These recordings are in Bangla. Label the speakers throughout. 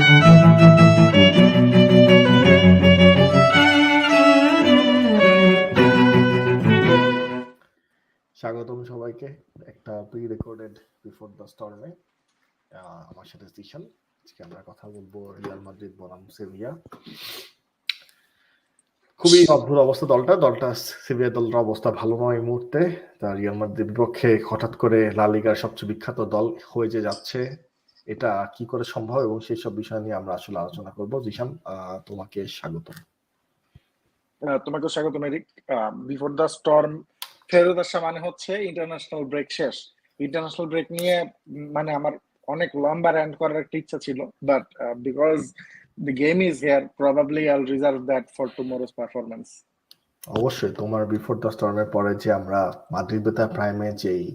Speaker 1: স্বাগতম সবাইকে একটা প্রি রেকর্ডেড বিফোর দ্য স্টর্মে। আমার সাথে জিশান। আজকে আমরা কথা বলবো রিয়াল মাদ্রিদ বনাম সেভিয়া। খুবই অদ্ভুত অবস্থা দলটা সেভিয়া দলটার অবস্থা ভালো নয় এই মুহূর্তে। তা রিয়াল মাদ্রিদ বিপক্ষে হঠাৎ করে লা লিগার সবচেয়ে বিখ্যাত দল হয়ে যে যাচ্ছে, এটা কি করে সম্ভব, এবং সেই সব বিষয় নিয়ে আমরা আসলে আলোচনা করব। জিশান, তোমাকে স্বাগত।
Speaker 2: তোমাকে স্বাগত এরিক। বিফোর দ্য স্টর্ম ফেরত আসা মানে হচ্ছে ইন্টারন্যাশনাল ব্রেক শেষ। ইন্টারন্যাশনাল ব্রেক নিয়ে মানে আমার অনেক লম্বা র্যান্ট করার একটা ইচ্ছা ছিল, but because the game is here, probably I will reserve that for tomorrow's performance.
Speaker 1: অবশ্যই তোমার বিফোর দ্য স্টর্মের পরে যে আমরা মাদ্রিদ বেতা প্রাইমে যেই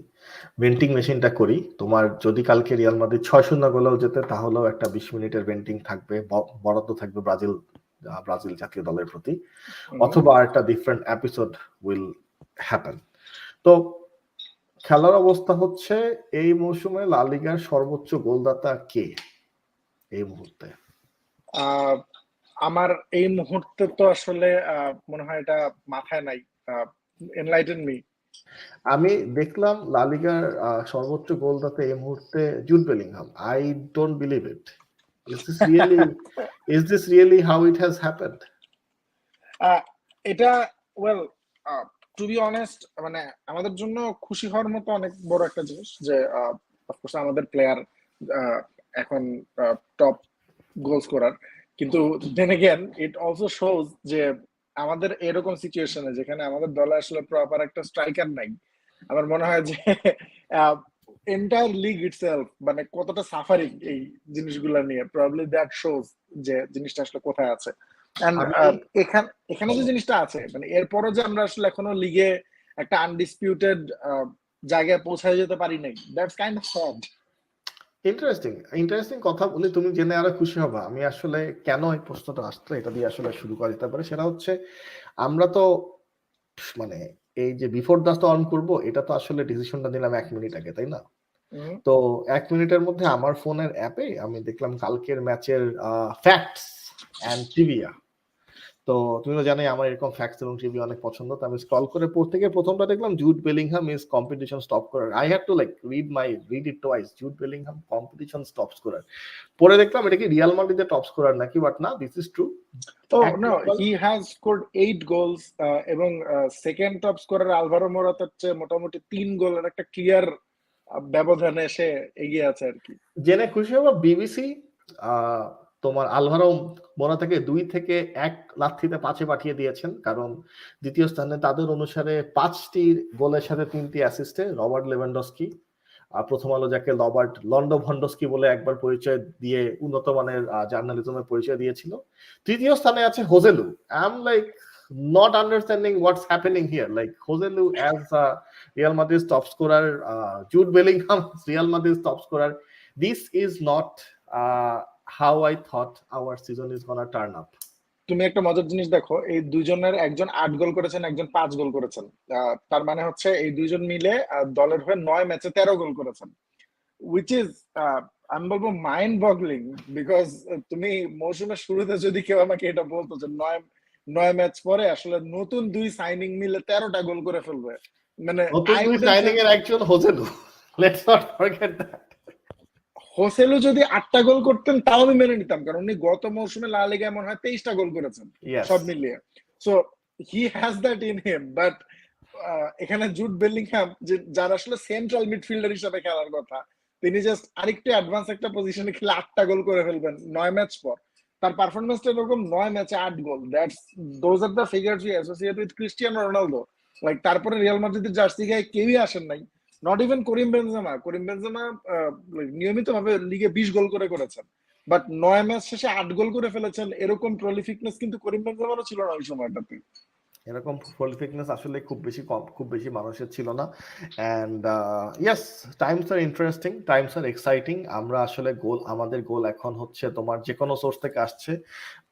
Speaker 1: ভেন্টিং মেশিনটা করি, তোমার যদি কালকে রিয়াল মাদ্রিদ 6-0 গোলেও যেতে, তাহলেও একটা 20 মিনিটের ভেন্টিং থাকবে, বরাদ্দ থাকবে ব্রাজিল জাতীয় দলের প্রতি, অথবা একটা ডিফারেন্ট এপিসোড উইল হ্যাপেন। তো খেলার অবস্থা হচ্ছে, এই মৌসুমে লা লিগার সর্বোচ্চ গোলদাতা কে এই মুহূর্তে?
Speaker 2: আমার এই মুহূর্তে তো আসলে মনে হয় এটা মাথায় নাই। Enlighten me.
Speaker 1: আমি দেখলাম লা লিগার সর্বোচ্চ গোলদাতা এই মুহূর্তে Jude Bellingham. I don't believe it. Is this really how it has happened?
Speaker 2: এটা ওয়েল, টু বি অনেস্ট, মানে আমাদের জন্য খুশি হওয়ার মতো অনেক বড় একটা জিনিস যে অফকোর্স আমাদের প্লেয়ার এখন টপ গোল স্কোরার, কিন্তু then again it also shows যে আমাদের এরকম সিচুয়েশনে যেখানে আমাদের দলে আসলে প্রপার একটা স্ট্রাইকার নাই, আমার মনে হয় যে এন্টায়ার লিগ ইটসেলফ মানে কতটা সাফারিং এই জিনিসগুলো নিয়ে। প্রবাবলি দ্যাট শোজ যে জিনিসটা আসলে কোথায় আছে। এখানে যে জিনিসটা আছে, মানে এরপরও যে আমরা আসলে এখনো লিগে একটা আনডিসপিউটেড জায়গায় পৌঁছায় যেতে পারি নাই, that's kind of sad.
Speaker 1: Interesting কথা বলে তুমি জেনে আরো খুশি হবা। আমি আসলে কেন এই প্রশ্নটা আসতো, এটা দিয়ে আসলে শুরু করা যেতে পারে। সেটা হচ্ছে, আমরা তো মানে এই যে বিফোর দ্য স্টর্ম করবো, এটা তো আসলে ডিসিশনটা নিলাম 1 মিনিট আগে, তাই না? তো 1 মিনিটের মধ্যে আমার ফোনের অ্যাপে আমি দেখলাম কালকের ম্যাচের ফ্যাক্টস অ্যান্ড ট্রিভিয়া। তো তুমি তো জানোই আমার এরকম ফ্যাক্টস এবং ট্রিভিয়া অনেক পছন্দ। তো আমি স্ক্রল করে পড়তে গিয়ে প্রথমটা দেখলাম Jude Bellingham is competition stop scorer. I had to read it twice. Jude Bellingham competition stop scorer. পরে দেখলাম এটা কি রিয়াল মাদ্রিদের টপ স্কোরার নাকি, বাট না, this is true.
Speaker 2: No, he has scored 8 goals এবং সেকেন্ড টপ স্কোরার আলভারো মোরাতার চেয়ে মোটামুটি 3 গোলের একটা ক্লিয়ার ব্যবধানে সে এগিয়ে আছে আর কি।
Speaker 1: জেনে খুশি হবো, বিবিসি তোমার আলভারো মোরাতাকে 2 থেকে 1 লাথিতে 5-এ পাঠিয়ে দিয়েছেন, কারণ দ্বিতীয় স্থানে তাদের অনুসারে 5টি গোলের সাথে 3টি অ্যাসিস্টে রবার্ট লেভানডস্কি। প্রথম আলো যাকে লন্ডো ভন্ডস্কি বলে একবার পরিচয় দিয়ে উন্নত মানের জার্নালিজমের পরিচয় দিয়েছিল। তৃতীয় স্থানে আছে Joselu. I am like not understanding what's happening here. Like Joselu as Real Madrid's top scorer, Jude Bellingham Real Madrid's top scorer. This is not how I thought our season is gonna turn up.
Speaker 2: তুমি একটা মজার জিনিস দেখো, এই দুইজনের একজন 8 গোল করেছেন, একজন 5 গোল করেছেন। তার মানে হচ্ছে এই দুইজন মিলে দলের হয়ে 9 ম্যাচে 13 গোল করেছেন, which is আমি বলবো মাইন্ড বগলিং। বিকজ তুমি মৌসুমের শুরুতে যদি কেউ আমাকে এটা বলতো যে 9 ম্যাচ পরে আসলে নতুন 2 সাইনিং মিলে 13টা গোল করে ফেলবে, মানে
Speaker 1: সাইনিং এর একজন Joselu, let's not forget that.
Speaker 2: Joselu যদি 8টা গোল করতেন তাও আমি মেনে নিতাম, কারণ উনি গত মৌসুমে লা লিগায় মনে হয় 23টা গোল করেছেন সব মিলিয়ে। So he has that in him. But এখানে জুড বেলিংহাম, যার আসলে সেন্ট্রাল মিডফিল্ডার হিসেবে খেলার কথা, তিনি জাস্ট আরেকটু অ্যাডভান্স একটা পজিশনে খেলে 8টা গোল করে ফেলবেন 9 ম্যাচ পর। তার পারফরমেন্সটা এরকম, 9 ম্যাচে 8 গোল, those are the figures we associate with Cristiano Ronaldo. Like তারপরে রিয়াল মাদ্রিদের জার্সি গায়ে কেউই আসেন নাই, নট ইভেন করিম বেনজেমা নিয়মিতভাবে লিগে 20 গোল করেছেন, বাট 9 ম্যাচ শেষে 8 গোল করে ফেলেছেন। এরকম প্রলিফিকনেস কিন্তু করিম বেনজেমারও ছিল না ওই সময়টাতে।
Speaker 1: এরকম prolificness আসলে খুব বেশি মানুষের ছিল না। And yes, times are interesting, times are exciting. আমরা আসলে আমাদের গোল এখন হচ্ছে তোমার যে কোনো সোর্স থেকে আসছে।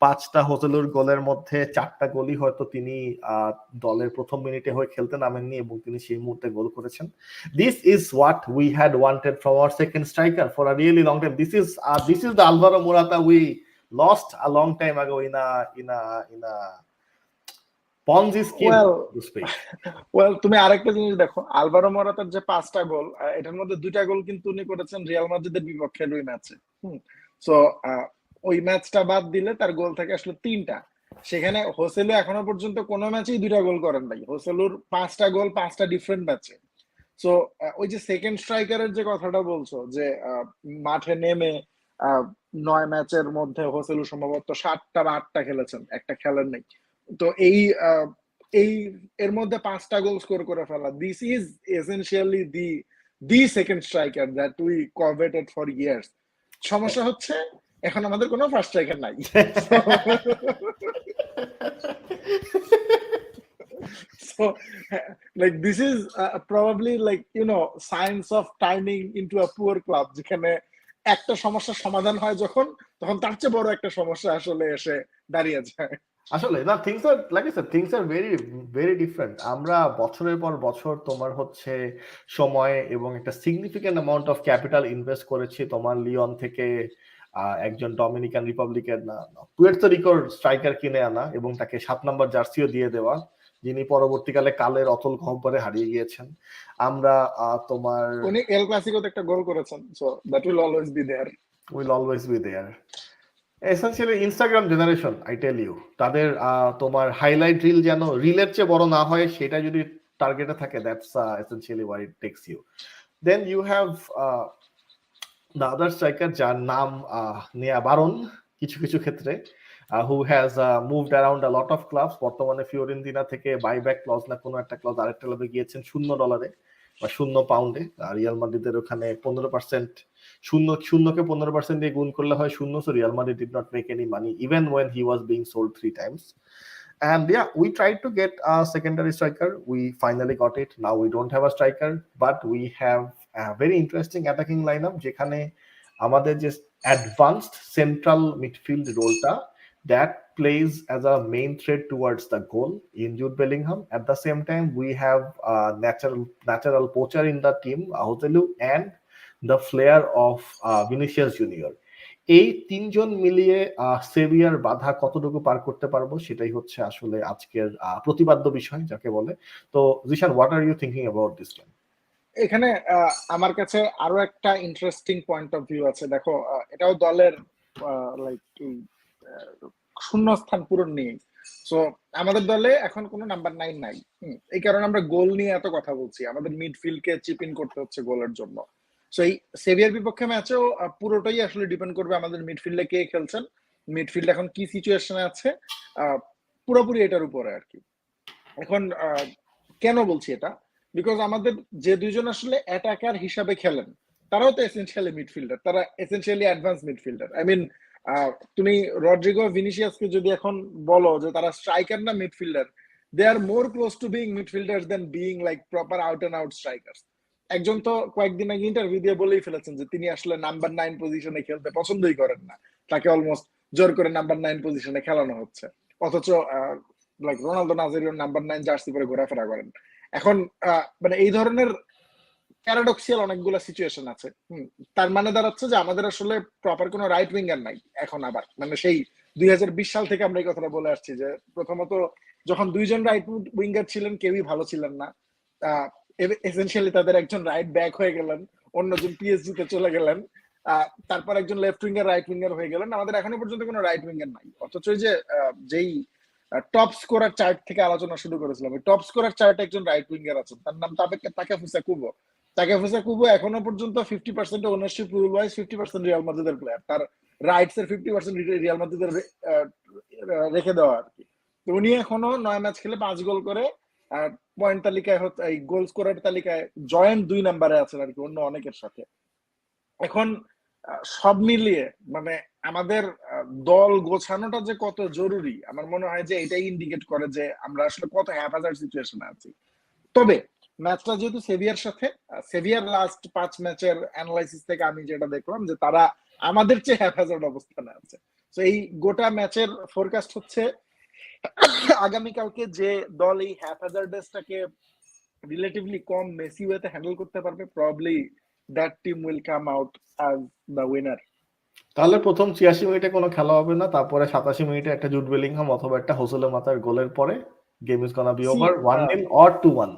Speaker 1: 5টা হোজেলুর গোলের মধ্যে 4টা গোলই হয়তো তিনি দলের প্রথম মিনিটে হয়ে খেলতে নামেননি এবং তিনি সেই মুহূর্তে গোল করেছেন। This is what we had wanted from our second striker for a really long time. This is the Alvaro Morata we lost a long time ago in a Ponzi scheme,
Speaker 2: well
Speaker 1: so to speak.
Speaker 2: তুমি আরেকটা জিনিস দেখো, আলভারো মোরাতার যে 5টা গোল, এটার মধ্যে 2টা গোল কিন্তু উনি করেছেন রিয়াল মাদ্রিদের বিপক্ষে ওই ম্যাচে। সো ওই ম্যাচটা বাদ দিলে তার গোল থাকে আসলে 3টা। সেখানে হোসেলু এখনো পর্যন্ত কোনো ম্যাচেই 2টা গোল করেন নাই। হোসেলুর 5টা গোল 5টা ডিফারেন্ট ম্যাচে। সো ওই যে সেকেন্ড স্ট্রাইকারের যে কথাটা বলছো, যে মাঠে নেমে 9 ম্যাচের মধ্যে হোসেলু সম্ভবত 7টা বা 8টা খেলেছেন, একটা খেলেন নাই। তো এই এর মধ্যে 5টা গোল স্কোর করে ফেলা, this is essentially the second striker that we coveted for years. সমস্যা হচ্ছে এখন আমাদের কোনো ফার্স্ট স্ট্রাইকার নাই। So like this is probably like science of turning into a poor club, যেখানে একটা সমস্যার সমাধান হয় যখন, তখন তার চেয়ে বড় একটা সমস্যা আসলে এসে দাঁড়িয়ে যায়।
Speaker 1: আসলে না, things are like I said, things are very very different. আমরা বছরের পর বছর তোমার হচ্ছে সময় এবং একটা significant amount of capital invest করেছি তোমার লিওন থেকে একজন ডমিনিকান রিপাবলিকের না পুয়ের্তো রিকোর স্ট্রাইকার কিনে আনা এবং তাকে 7 নম্বর জার্সিও দিয়ে দেওয়া, যিনি পরবর্তীকালে কালের অতল গহ্বরে হারিয়ে গিয়েছেন। আমরা তোমার
Speaker 2: উনি এল ক্লাসিকোতে একটা গোল করেছেন, so that will always be there.
Speaker 1: Will always be there. Essentially Instagram generation, I tell you, তাদের তোমার হাইলাইট রিল যেন রিলের চেয়ে বড় না হয়, সেটা যদি টার্গেটে থাকে, that's essentially what it takes you. Then you have the other striker যার নাম নেয়া বারণ কিছু কিছু ক্ষেত্রে, who has moved around a lot of clubs. বর্তমানে ফিওরেন্তিনা থেকে বাইব্যাক ক্লজ না কোনো একটা ক্লজ আরেকটা ক্লাবে গিয়েছেন $0 বা £0। রিয়াল মাদ্রিদের ওখানে 15%, শূন্যকে 15% দিয়ে গুণ করলে হয় 0। So Real Madrid did not make any money even when he was being sold 3 times. And yeah, we tried to get a secondary striker. We finally got it. Now we don't have a striker, but we have a very interesting attacking lineup যেখানে আমাদের যে advanced central midfield রোলটা, that plays as a main threat towards the goal in Jude Bellingham. At the same time, we have a natural poacher in the team, Joselu, and the flair of Vinicius Junior. এই 3জন মিলিয়ে সেভিয়ার বাধা কতটুকু পার করতে পারবো, সেটাই হচ্ছে আসলে আজকের প্রতিপাদ্য বিষয় যাকে বলে। তো Zeeshan, what are you thinking about this game?
Speaker 2: এখানে আমার কাছে আরো একটা ইন্টারেস্টিং পয়েন্ট অফ ভিউ আছে। দেখো, এটাও দলের লাইক শূন্যস্থান পূরণ নিয়ে। সো আমাদের দলে এখন কোনো নাম্বার 9 নাই। এই কারণে আমরা গোল নিয়ে এত কথা বলছি, আমাদের মিডফিল্ডকে চিপ ইন করতে হচ্ছে গোলের জন্য। সো এই সেভিয়ার বিপক্ষে ম্যাচেও পুরোটাই আসলে ডিপেন্ড করবে আমাদের মিডফিল্ডে কে খেলছেন, মিডফিল্ড এখন কি সিচুয়েশনে আছে, পুরোপুরি এটার উপরে আর কি। এখন কেন বলছি এটা, বিকজ আমাদের যে দুইজন আসলে অ্যাটাকার হিসাবে খেলেন, তারাও তো এসেনশিয়ালি মিডফিল্ডার, তারা essentially advance midfielder. I mean, তুমি রড্রিগো ভিনিসিয়াসকে যদি এখন বলো যে তারা স্ট্রাইকার না midfielder, they are more close to being midfielders than being like proper out and out strikers. একজন তো কয়েকদিন আগে ইন্টারভিউ দিয়ে বলেই ফেলেছেন যে তিনি আসলে নাম্বার 9 পজিশনে খেলতে পছন্দই করেন না, তাকে অলমোস্ট জোর করে নাম্বার 9 পজিশনে খেলানো হচ্ছে, অথচ like Ronaldo Nazario number 9 jersey পরে ঘোরাফেরা করেন। এখন মানে এই ধরনের প্যারাডক্সিয়াল অনেকগুলো সিচুয়েশন আছে। তার মানে দাঁড়াচ্ছে যে আমাদের আসলে প্রপার কোনো রাইট উইঙ্গার নাই এখন। আবার মানে সেই 2020 সাল থেকে আমরা এই কথাটা বলে আসছি যে প্রথমত যখন দুইজন রাইট উইঙ্গার ছিলেন কেউই ভালো ছিলেন না। এসেনশিয়ালি তাদের একজন রাইট ব্যাক হয়ে গেলেন, অন্যজন পিএসজি তে চলে গেলেন, তারপর একজন লেফট উইঙ্গার রাইট উইঙ্গার হয়ে গেলেন। আমাদের এখনো পর্যন্ত কোনো রাইট উইঙ্গার নাই। অথচ যে যেই টপ স্কোরার চার্ট থেকে আলোচনা শুরু করেছিলাম, ওই টপ স্কোরার চার্টে একজন রাইট উইঙ্গার আছেন, তার নাম তাকেফুসা কুবো। তাকেফুসা কুবো এখনো পর্যন্ত 50% ওনারশিপ রুল ওয়াইজ 50% রিয়াল মাদ্রিদের প্লেয়ার, তার রাইটস এর 50% রিয়াল মাদ্রিদের রেখে দেওয়া আর কি। তো উনি এখনো 9 ম্যাচ খেলে 5 গোল করে পয়েন্ট তালিকায় এই গোল স্কোরার তালিকায় জয়েন্ট 2 নম্বরে আছেন আর কি, অন্য অনেকের সাথে। এখন সব মিলিয়ে মানে আমাদের দল গোছানোটা যে কত জরুরি আমার মনে হয় যে এটাই ইন্ডিকেট করে যে আমরা আসলে কত হ্যাপাজার্ড সিচুয়েশনে আছি। তবে ম্যাচটা যেহেতু সেভিয়ার সাথে, সেভিয়ার লাস্ট 5 ম্যাচের অ্যানালাইসিস থেকে আমি যেটা দেখলাম যে তারা আমাদের চেয়ে হ্যাপাজার্ড অবস্থানে আছে। তো এই গোটা ম্যাচের ফোরকাস্ট হচ্ছে আগামীকালকে যে দল এই হ্যাপাজার্ডনেসটাকে রিলেটিভলি কম মেসি ওয়েতে হ্যান্ডেল করতে পারবে, probably that team will come out as the winner.
Speaker 1: তাহলে প্রথম 86 মিনিটে কোনো খেলা হবে না, তারপরে 87 মিনিটে একটা জুড বেলিংহাম অথবা একটা হোসেলে মাতার গোলের পরে game is gonna be over 1-0 or 2-1.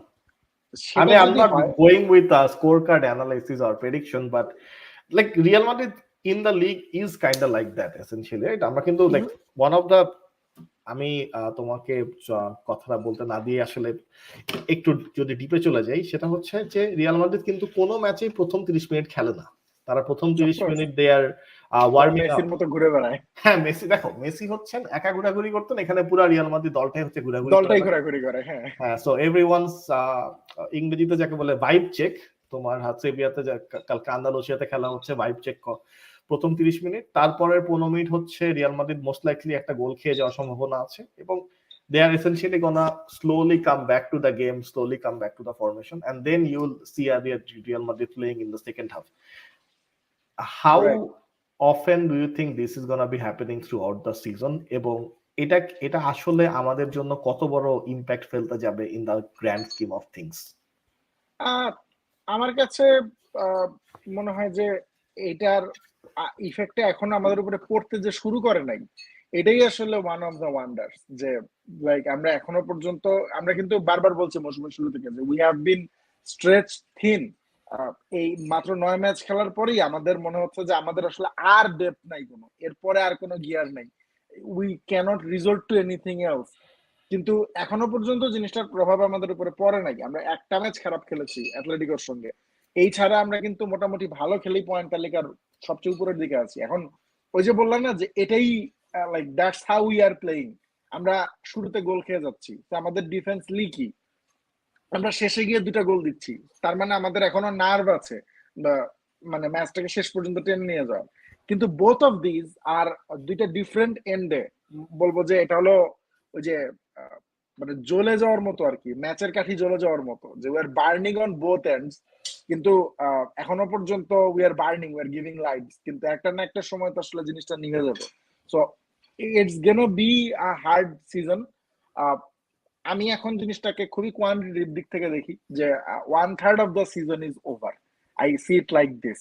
Speaker 1: I
Speaker 2: সেটা
Speaker 1: mean, I'm
Speaker 2: যদি
Speaker 1: not
Speaker 2: হয়
Speaker 1: going with a scorecard analysis or prediction, but like Real Madrid in the league is kind of like that essentially, right? আমরা কিন্তু like one of the আমি তোমাকে কথাটা বলতে না দিয়ে আসলে একটু যদি ডিপে চলে যাই, সেটা হচ্ছে যে রিয়াল মাদ্রিদ কিন্তু কোনো ম্যাচেই প্রথম 30 মিনিট খেলে না। তারা প্রথম 30 মিনিট দে আর ওয়ার্মিং আপ।
Speaker 2: মেসির মতো ঘুরে বেড়ায়।
Speaker 1: হ্যাঁ, মেসি দেখো, মেসি হচ্ছেন একা ঘোরাঘুরি করতেন, এখানে পুরো রিয়াল মাদ্রিদ দলটাই হচ্ছে
Speaker 2: ঘোরাঘুরি করে।
Speaker 1: হ্যাঁ, সো এভরিওয়ানস ইংরেজিতে যাকে বলে ভাইব চেক, তোমার সেভিয়াতে কালকে আন্দালুসিয়াতে খেলা হচ্ছে, ভাইব চেক প্রথম 30 মিনিট, তারপরের 15 মিনিট হচ্ছে রিয়াল মাদ্রিদ মোস্ট লাইকলি একটা গোল খেয়ে যাওয়ার সম্ভাবনা আছে, এবং they are essentially gonna slowly come back to the game, slowly come back to the formation, and then you'll see Real Madrid playing in the second half. How often do you think this is gonna be happening throughout the season, এবং এটা আসলে আমাদের জন্য কত বড় ইম্প্যাক্ট ফেলতে যাবে in the grand scheme of things?
Speaker 2: আমার কাছে মনে হয় যে এটার ইফেক্টটা এখন আমাদের উপরে পড়তে যে শুরু করে নাই, এটাই আসলে ওয়ান অফ দ্য ওয়ান্ডার্স। যে লাইক আমরা এখনো পর্যন্ত, আমরা কিন্তু বারবার বলছি মৌসুমের শুরু থেকে যে we have been stretch thin. এই মাত্র 9 ম্যাচ খেলার পরেই আমাদের মনে হচ্ছে যে আমাদের আসলে আর ডেপথ নাই কোনো, এরপরে আর কোনো গিয়ার নাই, we can't resort to anything else. কিন্তু এখনো পর্যন্ত জিনিসটার প্রভাব আমাদের উপরে পড়ে নাই। আমরা একটা ম্যাচ খারাপ খেলেছি অ্যাথলেটিকোর সঙ্গে, এই ছাড়া আমরা কিন্তু মোটামুটি ভালো খেলেই পয়েন্ট তালিকার সবচেয়ে উপরের দিকে আছি। এখন ওই যে বললাম না যে এটাই like that's how we are playing. আমরা শুরুতে গোল খেয়ে যাচ্ছি, তো আমাদের ডিফেন্স লিকি, আমরা শেষে গিয়ে 2টা গোল দিচ্ছি, তার মানে আমাদের এখনো নার্ভ আছে মানে ম্যাচটাকে শেষ পর্যন্ত টেনে নিয়ে যাওয়ার। কিন্তু বোথ অফ দিস আর 2টা ডিফারেন্ট এন্ডে, বলবো যে এটা হলো ওই যে মানে জ্বলে যাওয়ার মতো আর কি, ম্যাচের কাঠি জ্বলে যাওয়ার মতো, যে we are burning on both ends. কিন্তু এখনো পর্যন্ত we are burning, we are giving lights, কিন্তু একটা না একটা সময় তো আসলে জিনিসটা নিভে যাবে। So it's gonna be a hard season. আমি এখন জিনিসটাকে খুবই কোয়ান্টিটিভ দিক থেকে দেখি যে 1/3 of the season is over, I see it like this,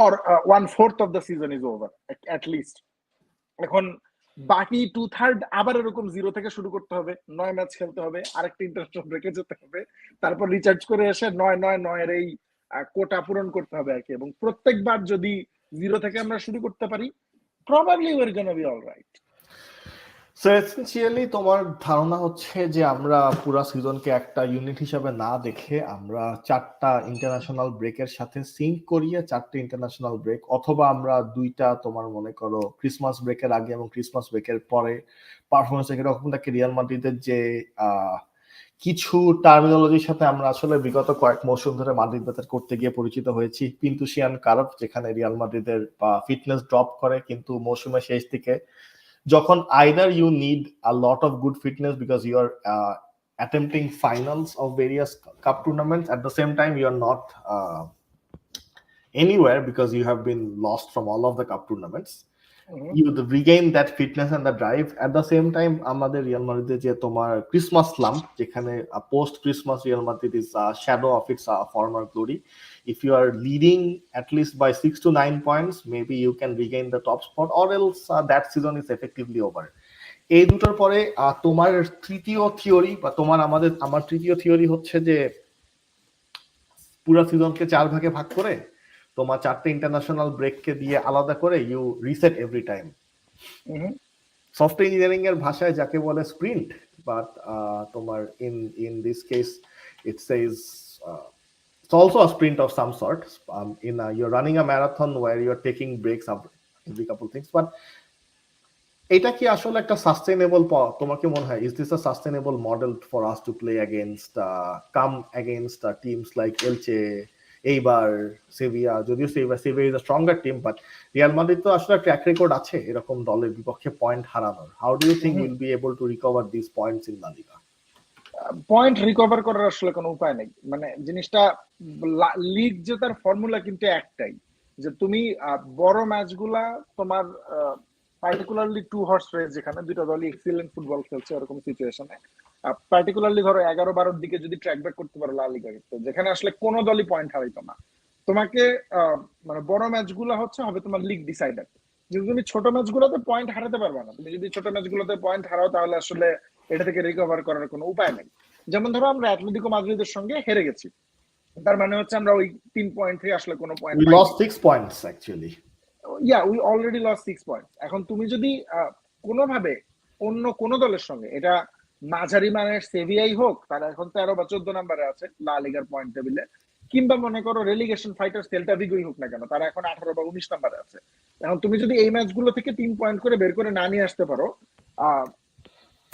Speaker 2: or 1/4 of the season is over at least. এখন বাকি 2/3 আবার এরকম 0 থেকে শুরু করতে হবে, 9 ম্যাচ খেলতে হবে, আরেকটা ইন্টারন্যাশনাল ব্রেকে যেতে হবে, তারপর রিচার্জ করে এসে 9 এর এই কোটা পূরণ করতে হবে আর কি। এবং প্রত্যেকবার যদি 0 থেকে আমরা শুরু করতে পারি, probably we are gonna be alright.
Speaker 1: So essentially তোমার ধারণা হচ্ছে যে আমরা পুরো সিজনকে একটা ইউনিট হিসেবে না দেখে আমরা 4টা ইন্টারন্যাশনাল ব্রেকের সাথে সিঙ্ক করিয়ে 4টে ইন্টারন্যাশনাল ব্রেক, অথবা আমরা 2টা তোমার মনে করো ক্রিসমাস ব্রেকের আগে এবং ক্রিসমাস ব্রেকের পরে পারফরমেন্স এরকম থাকে। রিয়াল মাদ্রিদের যে কিছু টার্মিনোলজির সাথে আমরা আসলে বিগত কয়েক মৌসুম ধরে মাদ্রিদ বেতার করতে গিয়ে পরিচিত হয়েছি, পিন্তুশিয়ান কার্ভ, যেখানে রিয়াল মাদ্রিদের ফিটনেস ড্রপ করে, কিন্তু মৌসুমের শেষ দিকে যখন either you need a lot of good fitness because you are attempting finals of various cup tournaments, at the same time you are not anywhere because you have been lost from all of the cup tournaments, you regain that fitness and the drive. At the same time আমাদের রিয়াল মাদ্রিদে যে তোমার ক্রিসমাস স্লাম্প, যেখানে post Christmas Real Madrid is a shadow of its former glory. If you are leading at least by 6 to 9 points, maybe you can regain the top spot, or else that season is effectively over. এই দুটোর পরে তোমার তৃতীয় থিওরি বা আমার তৃতীয় থিওরি হচ্ছে যে পুরো সিজনকে 4 ভাগে ভাগ করে তোমার 4টে ইন্টারন্যাশনাল ব্রেককে দিয়ে আলাদা করে you reset every time. Software engineering এর ভাষায় যাকে বলে স্প্রিন্ট, বাট তোমার in this case it says it's also a sprint of some sort. You're running a marathon where you're taking breaks up every couple things, but এটা কি আসলে একটা সাস্টেইনেবল, তোমার কি মনে হয়, is this a sustainable model for us to play against come against teams like Elche, এইবার সেভিয়া, যদিও সেভিয়া is a stronger team, but Real Madrid তো আসলে ট্র্যাক রেকর্ড আছে এরকম দলের বিপক্ষে পয়েন্ট হারানোর। How do you think will be able to recover this points in La Liga?
Speaker 2: Point recover করার আসলে কোনো উপায় নেই, মানে জিনিসটা লিগ জেতার ফর্মুলা কিন্তু একটাই, যে তুমি বড় ম্যাচগুলা তোমার পার্টিকুলারলি টু হর্স রেস, যেখানে দুটো দলই এক্সিলেন্ট ফুটবল খেলছে এরকম সিচুয়েশনে, পার্টিকুলারলি ধরো 11-12 দিকে যদি ট্র্যাক ব্যাক করতে পারো লা লিগা, যেখানে আসলে কোনো দলই পয়েন্ট হারাইতো না, তোমাকে মানে বড় ম্যাচগুলো হচ্ছে হবে তোমার লিগ ডিসাইডার। যদি তুমি ছোট ম্যাচগুলোতে পয়েন্ট হারাতে পারবে না, তুমি যদি ছোট ম্যাচগুলোতে পয়েন্ট হারাও তাহলে আসলে এটা থেকে রিকভার করার কোনো উপায় নেই। যেমন ধরো আমরা অ্যাটলেটিকো মাদ্রিদের সঙ্গে হেরে গেছি, তার মানে হচ্ছে আমরা ওই 3 পয়েন্ট থেকে আসলে কোনো পয়েন্ট
Speaker 1: উই
Speaker 2: পাইনি।
Speaker 1: Lost 6 points actually.
Speaker 2: We already lost 6 points. এখন তুমি যদি কোনোভাবে অন্য কোন দলের সঙ্গে, এটা মাঝারি মানের সেভিয়াই হোক, তারা এখন 13 বা 14 নম্বরে আছে লা লিগার পয়েন্ট টেবিলে, কিংবা মনে করো রেলিগেশন ফাইটার সেল্টা ভিগোই হোক না কেন, তারা এখন 18 বা 19 নম্বরে আছে। এখন তুমি যদি এই ম্যাচগুলো থেকে 3 পয়েন্ট করে বের করে না নিয়ে আসতে পারো,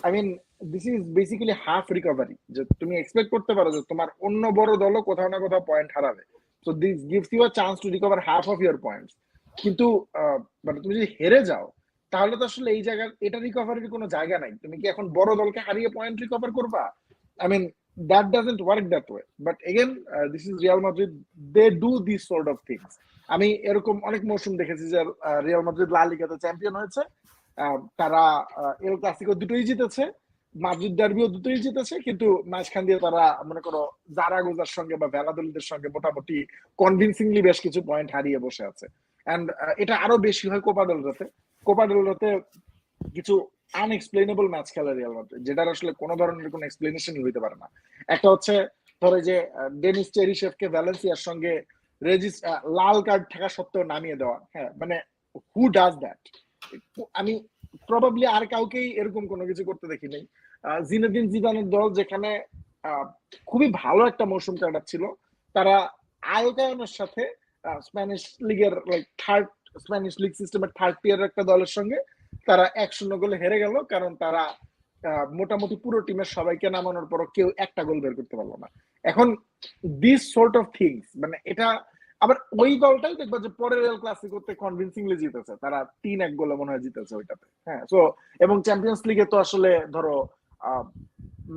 Speaker 2: I mean this is basically half recovery, যে তুমি এক্সপেক্ট করতে পারো যে তোমার অন্য বড় দলও কোথাও না কোথাও পয়েন্ট হারাবে, so this gives you a chance to recover half of your points. কিন্তু মানে তুমি যদি হেরে যাও তাহলে তো আসলে এই জায়গা এটা রিকভারির কোনো জায়গা নাই। তুমি কি এখন বড় দলকে হারিয়ে পয়েন্ট রিকভার করবা? I mean that doesn't work that way. But again this is Real Madrid, they do this sort of things. আমি এরকম অনেক মৌসুম দেখেছি যে রিয়াল মাদ্রিদ লা লিগাতে চ্যাম্পিয়ন হয়েছে, তারা এল ক্লাসিকো দুটোই জিতেছে, মাদ্রিদ ডার্বিও দুটোই জিতেছে, কিন্তু মাঝখান দিয়ে তারা মনে করো জারাগোজার সঙ্গে বা ভ্যালাদোলিদের সঙ্গে মোটামুটি কনভিনসিংলি বেশ কিছু পয়েন্ট হারিয়ে বসে আছে। এন্ড এটা আরো বেশি হয় কোপা ডেল রেতে। কোপা ডেল রেতে কিছু আনএক্সপ্লেনেবল ম্যাচ খেলে রিয়াল মাদ্রিদ, যেটার আসলে কোনো ধরনের কোনো এক্সপ্লেনেশনই হইতে পারে না। একটা হচ্ছে ধরে যে ডেনিস চেরিশেভকে ভ্যালেন্সিয়ার সঙ্গে লাল কার্ড থাকা সত্ত্বেও নামিয়ে দেওয়া, হ্যাঁ মানে হু ডাজ দ্যাট? আমি প্রবাবলি আর কাউকেই এরকম কোনো কিছু করতে দেখি নাই। জিনেদিন জিদানের দল যেখানে খুবই ভালো একটা মৌসুম কাটাচ্ছিল, তারা আয়োকায়নের সাথে স্প্যানিশ লিগের থার্ড, স্প্যানিশ লিগ সিস্টেমের থার্ড টিয়ার একটা দলের সঙ্গে তারা 1-0 গোলে হেরে গেল, কারণ তারা মোটামুটি পুরো টিমের সবাইকে নামানোর পরও কেউ একটা গোল বের করতে পারলো না। এখন দিস সর্ট অফ থিংস, মানে এটা আবার ওই দলটাই দেখবো যে পরের রিয়াল ক্লাসিকোতে কনভিনসিংলি জিতেছে, তারা 3-1 গোলে মনে হয় জিতেছে ওইটাতে। হ্যাঁ, সো এবং চ্যাম্পিয়ন্স লিগে তো আসলে ধরো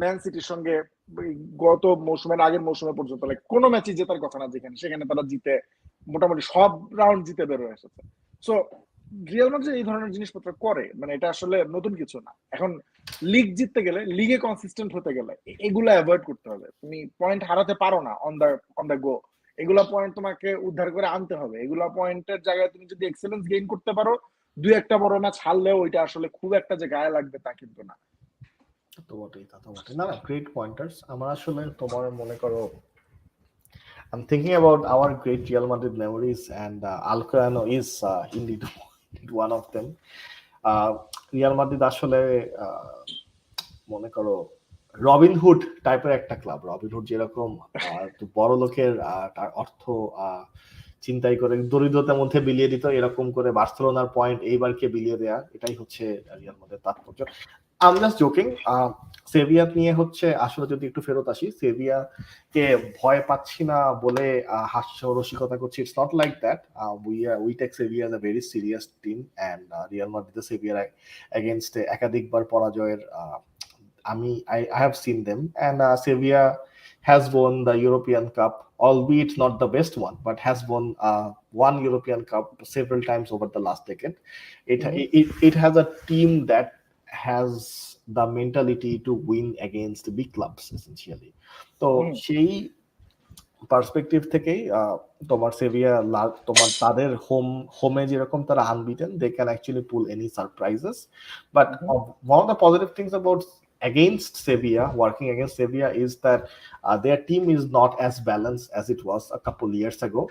Speaker 2: ম্যান সিটির সঙ্গে গত মৌসুমের আগের মৌসুমে পর্যন্ত কোনো ম্যাচই জেতার কথা না, যেখানে সেখানে তারা জিতে মোটামুটি সব রাউন্ড জিতে বের হয়ে এসেছে। সো রিয়াল মাদ্রিদ এই ধরনের জিনিসপত্র করে, মানে এটা আসলে নতুন কিছু না। এখন লিগ জিততে গেলে, লিগে কনসিস্টেন্ট হতে গেলে এগুলা অ্যাভয়েড করতে হবে। তুমি পয়েন্ট হারাতে পারো না অন দ্য গো, এগুলা পয়েন্ট তোমাকে উদ্ধার করে আনতে হবে। এগুলা পয়েন্টের জায়গায় তুমি যদি এক্সেলেন্স গেইন করতে পারো, দুই একটা বড় ম্যাচ হারলেও ওইটা আসলে খুব একটা যে গায়ে লাগবে তা কিন্তু না।
Speaker 1: তো বটেই, তা তো বটেই। না না, গ্রেট পয়েন্টার্স। আমার আসলে তোমার মনে করো I'm thinking about our great Real Madrid memories, and Alcoyano is indeed one of them. Real Madrid আসলে মনে করো রবিনহুড টাইপের একটা ক্লাব। রবিনহুড যেরকম বড় লোকের তার অর্থ চিন্তাই করে দরিদ্রতার মধ্যে বিলিয়ে দিত, এরকম করে বার্সেলোনার পয়েন্ট এইবারকে বিলিয়ে দেয়া, এটাই হচ্ছে রিয়াল মাদ্রিদের তাৎপর্য। I am just joking. সেভিয়া নিয়ে হচ্ছে আসলে যদি একটু ফেরত আসি, সেভিয়া কে ভয় পাচ্ছি না বলে হাস্য রসিকতা করছি, it's not like that. We take Sevilla as a very serious team, and Real Madrid সেভিয়ার এগেইনস্ট একাধিকবার পরাজয়ের I have seen them, and Sevilla has won the European Cup, albeit not the best one, but has won one European Cup several times over the last decade. It has a team that has the mentality to win against big clubs essentially. তো সেই পার্সপেক্টিভ থেকেই তোমার সেভিয়া তোমার তাদের হোমে যেরকম তারা unbeaten, they can actually pull any surprises. But one of the positive things about against Sevilla, working against Sevilla, is that their team is not as balanced as it was a couple years ago.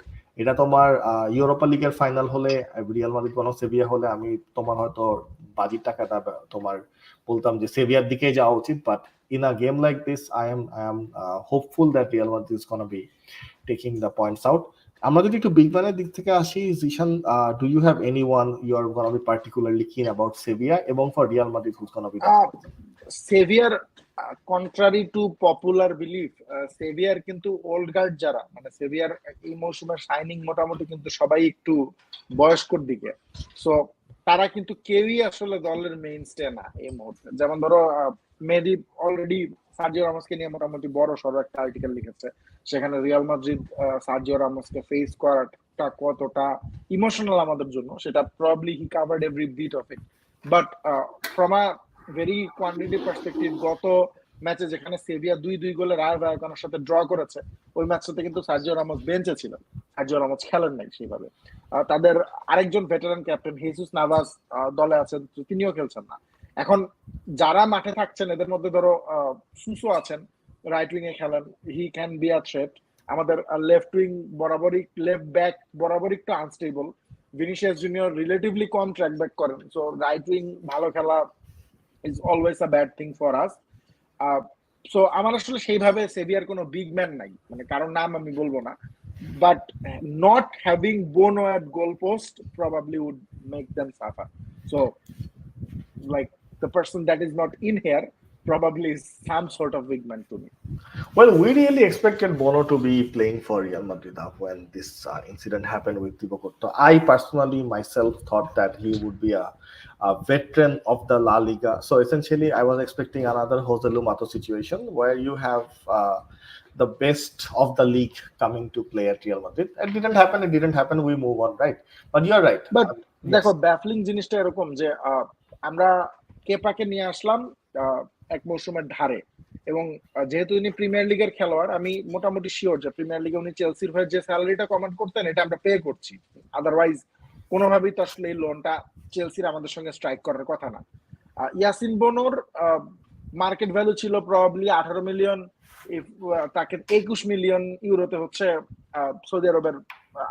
Speaker 1: এটা তোমার ইউরোপা লিগের ফাইনাল হলে, রিয়াল মাদ্রিদ বনাম সেভিয়া হলে, আমি তোমার হয়তো বাজির টাকাটা তোমার বলতাম যে সেভিয়ার দিকে যাওয়া উচিত। But in a game like this, I am hopeful that Real Madrid is going to be taking the points out. আমরা যদি একটু বিগ ম্যানের দিক থেকে আসি, Zeeshan, do you have anyone you are going to be particularly keen about Sevilla, এবং for Real Madrid who's going to be
Speaker 2: সেভিয়ার কন্ট্রারি টু পপুলার বিলিফ, সেভিয়ার কিন্তু ওল্ড গার্ড যারা, মানে সেভিয়ার এই মৌসুমের শাইনিং মোটামুটি কিন্তু সবাই একটু বয়স্কর দিকে। সো তারা কিন্তু কেউই আসলে দলের মেইন স্টে না এই মুহূর্তে। যেমন ধরো মেহেদী অলরেডি সার্জিও রামোসকে নিয়ে মোটামুটি বড় সড়ো একটা আর্টিকেল লিখেছে, সেখানে রিয়াল মাদ্রিদ সার্জিও রামোসকে ফেস করাটা কতটা ইমোশনাল আমাদের জন্য সেটা probably he covered every bit of it. But from a very quantity perspective, গত ম্যাচে যেখানে সেভিয়া 2-2 গোলে রায় ভায়াকানোর সাথে ড্র করেছে, ওই ম্যাচটাতে কিন্তু সার্জিও রামোস বেঞ্চে ছিলেন, সার্জিও রামোস খেলেন নাই সেইভাবে। তাদের আরেকজন ভেটারান ক্যাপ্টেন হেসুস নাভাস দলে আছেন, তিনিও খেলছেন না। এখন যারা মাঠে থাকছেন এদের মধ্যে ধরো সুসো আছেন, রাইট উইং এ খেলেন, he can be a threat. আমাদের লেফট উইং বরাবরই, লেফট ব্যাক বরাবরই একটু আনস্টেবল, ভিনিসিয়াস জুনিয়র রিলেটিভলি কম ট্র্যাক ব্যাক করেন, সো রাইট উইং ভালো খেলা is always a bad thing for us. So আমার আসলে সেইভাবে সেভিয়ার কোনো বিগ ম্যান নাই, মানে কারোর নাম আমি বলবো না, but not having Bono at goal post probably would make them suffer. So like the person that is not in here probably is some sort of big man to me.
Speaker 1: Well, we really expected Bono to be playing for Real Madrid when this incident happened with Thibaut Courtois. I personally myself thought that he would be a veteran of the La Liga. So essentially, I was expecting another Jose Lumato situation where you have the best of the league coming to play at Real Madrid. It didn't happen. It didn't happen. We move on, right? But you're right.
Speaker 2: But
Speaker 1: Yes.
Speaker 2: দেখো ব্যাফলিং জিনিসটা এরকম যে আমরা কেপাকে নিয়ে আসলাম এক মৌসুমের ধারে, এবং যেহেতু উনি প্রিমিয়ার লিগের খেলোয়াড়, আমি মোটামুটি শিওর যে প্রিমিয়ার লিগে উনি চেলসির হয়ে যে স্যালারিটা কমান্ড করতেন এটা আমরা পে করছি, আদারওয়াইজ কোনোভাবেই তো আসলে এই লোনটা চেলসির আমাদের সঙ্গে স্ট্রাইক করার কথা না। ইয়াসিন বোনোর মার্কেট ভ্যালু ছিল প্রবাবলি 18 মিলিয়ন, তাকে 21 মিলিয়ন ইউরোতে হচ্ছে সৌদি আরবের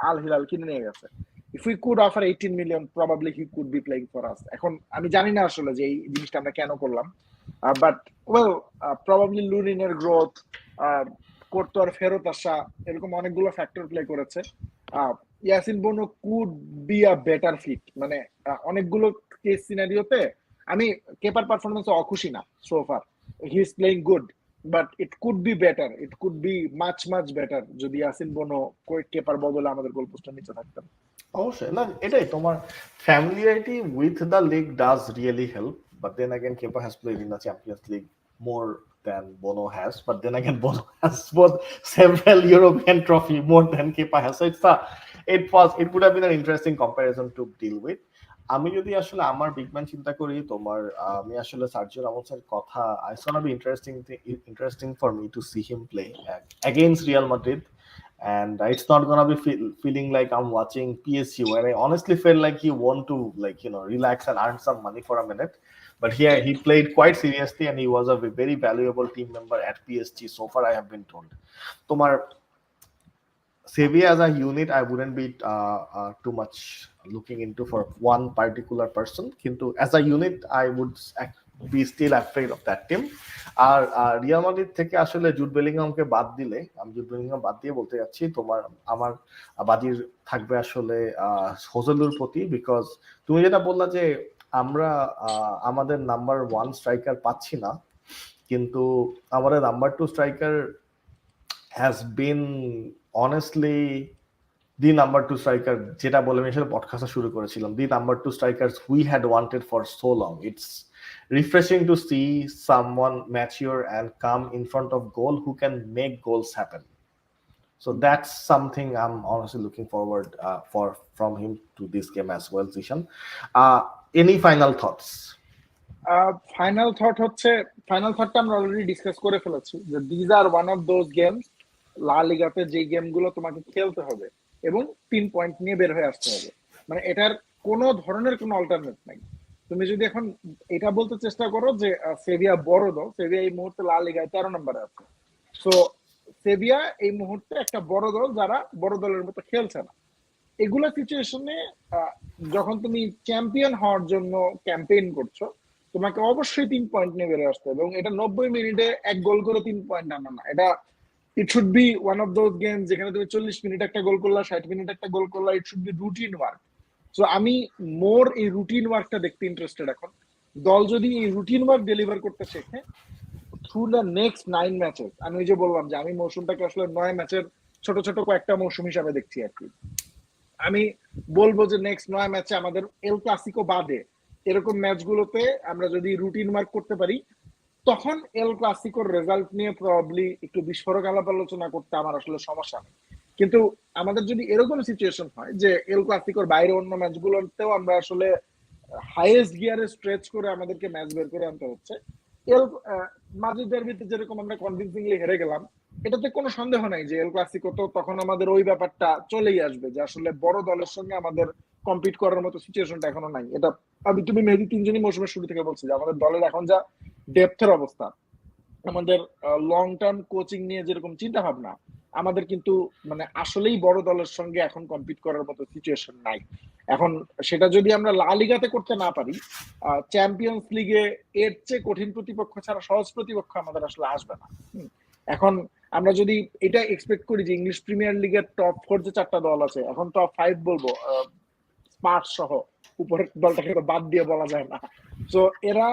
Speaker 2: আল হিলাল কিনে নিয়ে গেছে। If we could offer 18 million, probably he could be playing for us. এখন আমি জানি না আসলে যে এই জিনিসটা আমরা কেন করলাম, বাট ওয়েল প্রবাবলি লুরিনের গ্রোথ, কোর্তোয়ার ফেরত আসা, এরকম অনেকগুলো ফ্যাক্টর প্লে করেছে। Yassine Bono could be a better fit, মানে অনেকগুলো কেস সিনারিওতে আমি কেপার পারফরমেন্সে অখুশি না so far, he is playing good, but it could be better, it could be much much better যদি ইয়াসিন বোনো কেপার বদলে আমাদের গোল পোস্টের নিচে থাকতেন।
Speaker 1: অবশ্যই না, এটাই তোমার familiarity with the league does really help, but then again Kepa has played in the Champions League more than Bono has, but then again Bono has won several European trophy more than Kepa has, so it would have been an interesting comparison to deal with. আমি যদি আসলে আমার বিগম্যান চিন্তা করি, তোমার আমি আসলে সার্জিও রামোসের কথা, it's gonna be interesting for me to see him play against Real Madrid, and it's not gonna be feeling like I'm watching PSG, where I honestly felt like he want to relax and earn some money for a minute. But here he played quite seriously, and he was a very valuable team member at PSG. So far, I have been told. Tomar Sevilla as a unit, I wouldn't be too much looking into for one particular person. Kintu as a unit, I would be still afraid of that team. আর রিয়াল মাদ্রিদ থেকে আসলে জুড বেলিংহামকে বাদ দিলে, আমি জুড বেলিংহাম বাদ দিয়ে বলতে যাচ্ছি, তোমার আমার বাজির থাকবে আসলে হোজেলুর প্রতি, বিকজ তুমি যেটা বললা যে আমরা আমাদের নাম্বার 1 স্ট্রাইকার পাচ্ছি না, কিন্তু আমাদের number 2 striker has been honestly the number 2 striker, যেটা বলে আমি আসলে পডকাস্ট শুরু করেছিলাম, the number 2 strikers we had wanted for so long. It's refreshing to see someone mature and come in front of goal who can make goals happen. So that's something I'm honestly looking forward from him to this game as well. Zishan, any final thoughts?
Speaker 2: Final থটটা আমরা অলরেডি ডিসকাস করে ফেলেছি যে these are one of those games, La লিগাতে যে গেমগুলো তোমাকে খেলতে হবে এবং 3 পয়েন্ট নিয়ে বের হয়ে আসতে হবে, মানে এটার কোনো ধরনের কোনো অল্টারনেট নাই। তুমি যদি এখন এটা বলতে চেষ্টা করো যে সেভিয়া বড় দল, সেভিয়া এই মুহূর্তে লা লিগায় 13 নম্বরে আছে, সো সেভিয়া এই মুহূর্তে একটা বড় দল যারা বড় দলের মতো খেলছে না, এগুলা সিচুয়েশনে যখন তুমি চ্যাম্পিয়ন হওয়ার জন্য ক্যাম্পেইন করছো, তোমাকে অবশ্যই 3 পয়েন্ট নিয়ে বেরিয়ে আসতে হবে, এবং এটা 90 মিনিটে 1 গোল করে 3 পয়েন্ট আনা না, এটা it should be one of those game যেখানে তুমি 40 মিনিট একটা গোল করলা, 60 মিনিট একটা গোল করলা, it should be routine work. So আমি মোর এই রুটিন ওয়ার্কটা দেখতে ইন্টারেস্টেড। এখন দল যদি এই রুটিন ওয়ার্ক ডেলিভার করতে শেখে থ্রু দ্য নেক্সট 9 ম্যাচেস, আমি ওই যে বললাম যে আমি মৌসুমটাকে আসলে 9 ম্যাচের ছোট ছোট কয়েকটা মৌসুম হিসাবে দেখছি আর কি। আমি বলবো যে নেক্সট 9 ম্যাচে আমাদের এল ক্লাসিকো বাদে এরকম ম্যাচগুলোতে আমরা যদি রুটিন মার্ক করতে পারি, তখন এল ক্লাসিকোর রেজাল্ট নিয়ে প্রবাবলি একটু বিস্ফোরক আলাপ আলোচনা করতে আমার আসলে সমস্যা নেই। কিন্তু আমাদের যদি এরকম সিচুয়েশন হয় যে এল ক্লাসিকোর বাইরে অন্য ম্যাচগুলোতেও আমরা আসলে হাইয়েস্ট গিয়ারে স্ট্রেচ করে আমাদেরকে ম্যাচ বের করে আনতে হচ্ছে, এল মাদ্রিদ ডার্বিতে যেরকম আমরা কনভিনসিংলি হেরে গেলাম, এটাতে কোনো সন্দেহ নাই যে এল ক্লাসিকো তো তখন আমাদের ওই ব্যাপারটা চলেই আসবে যে আসলে বড় দলের সঙ্গে আমাদের কম্পিট করার মতো সিচুয়েশনটা এখনো নাই। এটা আমি তুমি মেবি তিনজনই মৌসুমের শুরু থেকে বলছি যে আমাদের দলের এখন যা ডেপথের অবস্থা, আমাদের লং টার্ম কোচিং নিয়ে যেরকম চিন্তা ভাবনা, আমাদের কিন্তু মানে আসলেই বড় দলের সঙ্গে এখন কম্পিট করার মতো সিচুয়েশন নাই। এখন সেটা যদি আমরা লা লিগাতে করতে না পারি, চ্যাম্পিয়ন্স লিগে এর চেয়ে কঠিন প্রতিপক্ষ ছাড়া সহজ প্রতিপক্ষ আমাদের আসলে আসবে না। এখন আমরা যদি এটা এক্সপেক্ট করি যে ইংলিশ প্রিমিয়ার লিগের টপ 4 যে 4টা দল আছে, এখন টপ 5 বলবো স্পার্স সহ, উপরের দলটাকে তো বাদ দিয়ে বলা যায় না। তো এরা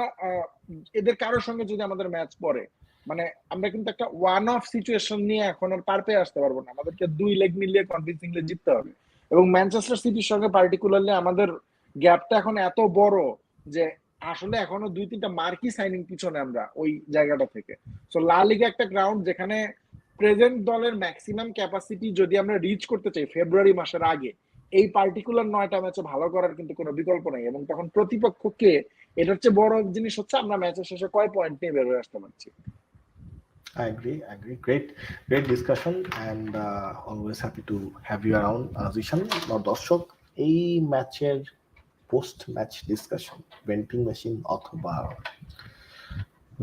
Speaker 2: এদের কারোর সঙ্গে যদি আমাদের ম্যাচ পড়ে, মানে আমরা কিন্তু একটা ওয়ান অফ সিচুয়েশন নিয়ে এখন আর পার পেয়ে আসতে পারবো না, আমাদেরকে 2 লেগ মিলিয়ে কনভিনসিংলি জিততে হবে। এবং ম্যানচেস্টার সিটির সঙ্গে পার্টিকুলারলি আমাদের গ্যাপটা এখন এত বড় যে আসলে এখনো 2-3টা মার্কি সাইনিং পিছনে আমরা ওই জায়গাটা থেকে। সো লা লিগা একটা গ্রাউন্ড যেখানে প্রেজেন্ট দলের ম্যাক্সিমাম ক্যাপাসিটি যদি আমরা রিচ করতে চাই ফেব্রুয়ারি মাসের আগে, এই পার্টিকুলার 9টা ম্যাচে ভালো করার কিন্তু কোনো বিকল্প নেই। এবং তখন প্রতিপক্ষকে, এটার চেয়ে বড় জিনিস হচ্ছে আমরা ম্যাচের শেষে কয় পয়েন্ট নিয়ে বের হয়ে আসতে পারছি।
Speaker 1: I agree. Great discussion, and always happy to have you around, Zishan. Now, দর্শক, এই ম্যাচের post match discussion venting machine অথবা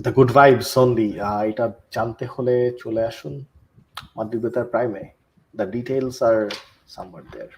Speaker 1: দ্য গুড ভাইবস অনলি, এটা জানতে হলে চলে আসুন মাদ্রিদ বেতার প্রাইমে। The details are somewhere there.